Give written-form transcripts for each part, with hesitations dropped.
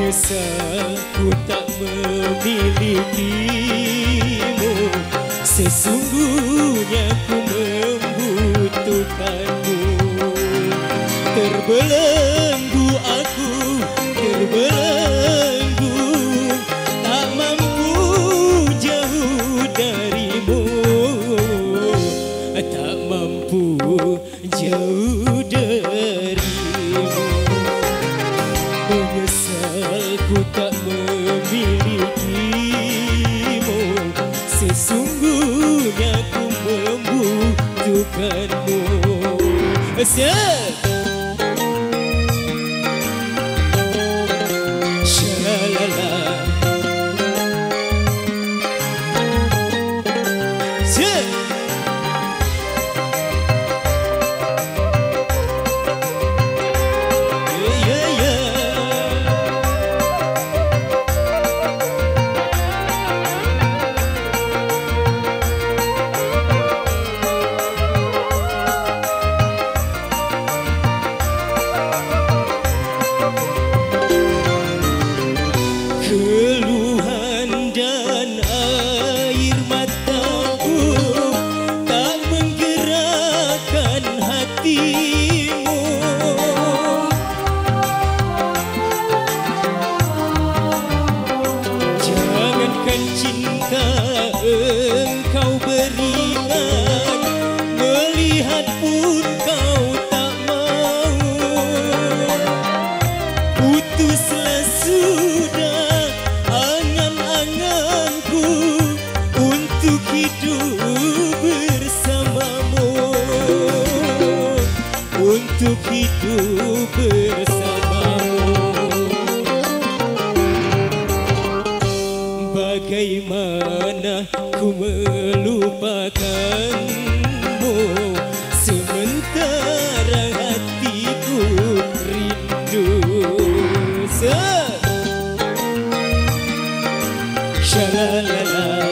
Menyesal ku tak memilikimu, sesungguhnya ku membutuhkanmu. Terbelenggu aku, terbelenggu, tak mampu jauh darimu, tak mampu jauh darimu. Menyesal ku tak memilikimu, sesungguhnya ku membutuhkanmu. Shalala, keluhan dan air mataku tak menggerakkan hatimu. Jangankan cinta engkau berikan, melihat pun kau tak mau. Putuslah sudah angan-anganku untuk hidup bersamamu, untuk hidup bersamamu. Bagaimana ku melupakanmu, sementara hatiku rindu. Shalalala,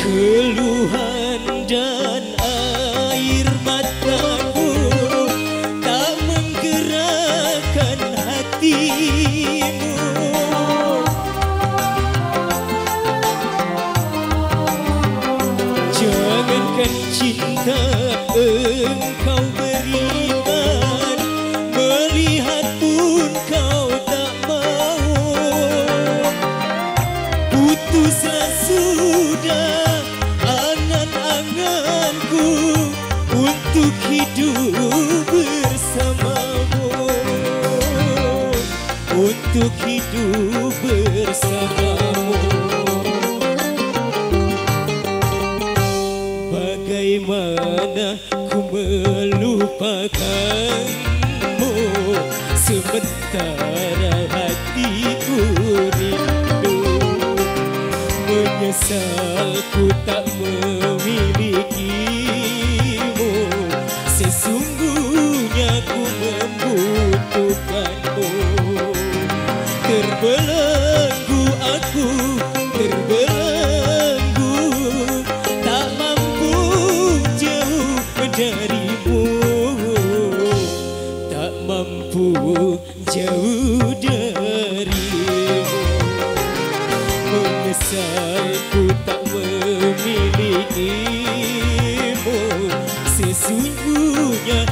keluhan dan air mataku tak menggerakkan hatimu. Jangankan cinta engkau berikan, melihat pun kau tak mau. Putuslah sudah angan-anganku untuk hidup bersamamu, untuk hidup bersamamu. Bagaimana ku melupakanmu, sementara hatiku rindu. Menyesal ku tak memilikimu, sesungguhnya ku membutuhkanmu. Terbelenggu aku, terbelenggu, tak mampu jauh darimu, tak mampu jauh darimu. Menyesal ku tak memilikimu, sesungguhnya